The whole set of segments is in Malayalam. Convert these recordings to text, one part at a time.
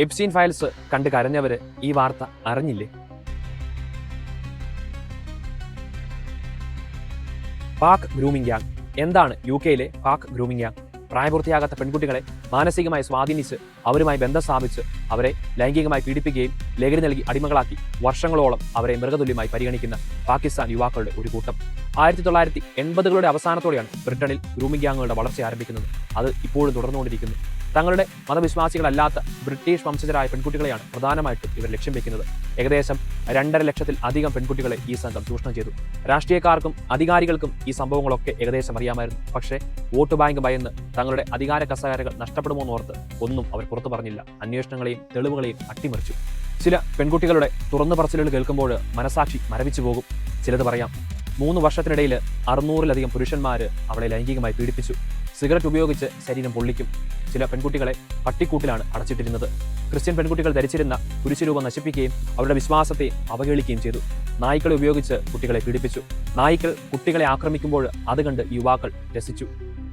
എപ്സ്റ്റീൻ ഫയൽസ് കണ്ട് കരഞ്ഞവര് ഈ വാർത്ത അറിഞ്ഞില്ലേ? Pak grooming gang. എന്താണ് UK-യിലെ പാക് ഗ്രൂമിംഗ് ഗ്യാങ്? പ്രായപൂർത്തിയാകാത്ത പെൺകുട്ടികളെ മാനസികമായി സ്വാധീനിച്ച് അവരുമായി ബന്ധം സ്ഥാപിച്ച് അവരെ ലൈംഗികമായി പീഡിപ്പിക്കുകയും ലഹരി നൽകി അടിമകളാക്കി വർഷങ്ങളോളം അവരെ മൃഗതുല്യമായി പരിഗണിക്കുന്ന പാകിസ്ഥാൻ യുവാക്കളുടെ ഒരു കൂട്ടം. 1980-കളുടെ അവസാനത്തോടെയാണ് ബ്രിട്ടനിൽ ഗ്രൂമിംഗ് ഗ്യാങ്ങുകളുടെ വളർച്ച ആരംഭിക്കുന്നത്. അത് ഇപ്പോഴും തുടർന്നുകൊണ്ടിരിക്കുന്നു. തങ്ങളുടെ മതവിശ്വാസികളല്ലാത്ത ബ്രിട്ടീഷ് വംശജരായ പെൺകുട്ടികളെയാണ് പ്രധാനമായിട്ടും ഇവർ ലക്ഷ്യം വെക്കുന്നത്. ഏകദേശം 2.5 ലക്ഷത്തിൽ അധികം പെൺകുട്ടികളെ ഈ സംഘം ചൂഷണം ചെയ്തു. രാഷ്ട്രീയക്കാർക്കും അധികാരികൾക്കും ഈ സംഭവങ്ങളൊക്കെ ഏകദേശം അറിയാമായിരുന്നു. പക്ഷേ വോട്ട് ബാങ്ക് ഭയന്ന് തങ്ങളുടെ അധികാര കസേരകൾ നഷ്ടപ്പെടുമോന്നോർത്ത് ഒന്നും അവർ പുറത്തു പറഞ്ഞില്ല. അന്വേഷണങ്ങളെയും തെളിവുകളെയും അട്ടിമറിച്ചു. ചില പെൺകുട്ടികളുടെ തുറന്നു പറച്ചിലുകൾ കേൾക്കുമ്പോൾ മനസാക്ഷി മരവിച്ചു പോകും. ചിലത് പറയാം. 3 വർഷത്തിനിടയിൽ 600-ലധികം പുരുഷന്മാർ അവളെ ലൈംഗികമായി പീഡിപ്പിച്ചു. സിഗരറ്റ് ഉപയോഗിച്ച് ശരീരം പൊള്ളിക്കും. ചില പെൺകുട്ടികളെ പട്ടിക്കൂട്ടിലാണ് അടച്ചിട്ടിരുന്നത്. ക്രിസ്ത്യൻ പെൺകുട്ടികൾ ധരിച്ചിരുന്ന കുരിശുരൂപം നശിപ്പിക്കുകയും അവരുടെ വിശ്വാസത്തെ അവഹേളിക്കുകയും ചെയ്തു. നായ്ക്കളെ ഉപയോഗിച്ച് കുട്ടികളെ പീഡിപ്പിച്ചു. നായ്ക്കൾ കുട്ടികളെ ആക്രമിക്കുമ്പോൾ അത് കണ്ട് യുവാക്കൾ രസിച്ചു.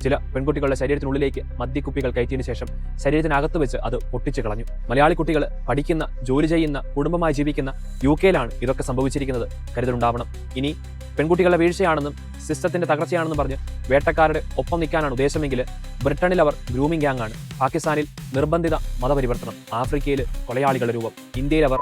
ചില പെൺകുട്ടികളുടെ ശരീരത്തിനുള്ളിലേക്ക് മദ്യക്കുപ്പികൾ കയറ്റിയതിനു ശേഷം ശരീരത്തിനകത്ത് വെച്ച് അത് പൊട്ടിച്ചു കളഞ്ഞു. മലയാളി കുട്ടികൾ പഠിക്കുന്ന, ജോലി ചെയ്യുന്ന, കുടുംബമായി ജീവിക്കുന്ന UK-യിലാണ് ഇതൊക്കെ സംഭവിച്ചിരിക്കുന്നത്. കരുതലുണ്ടാവണം. ഇനി പെൺകുട്ടികളുടെ വീഴ്ചയാണെന്നും സിസ്റ്റത്തിന്റെ തകർച്ചയാണെന്നും പറഞ്ഞ് വേട്ടക്കാരുടെ ഒപ്പം നിൽക്കാനാണ് ഉദ്ദേശമെങ്കിൽ ബ്രിട്ടനിൽ അവർ ഗ്രൂമിംഗ് ഗ്യാങ് ആണ്. പാകിസ്ഥാനിൽ നിർബന്ധിത മതപരിവർത്തനം. ആഫ്രിക്കയിൽ കൊലയാളികളുടെ രൂപം. ഇന്ത്യയിൽ അവർ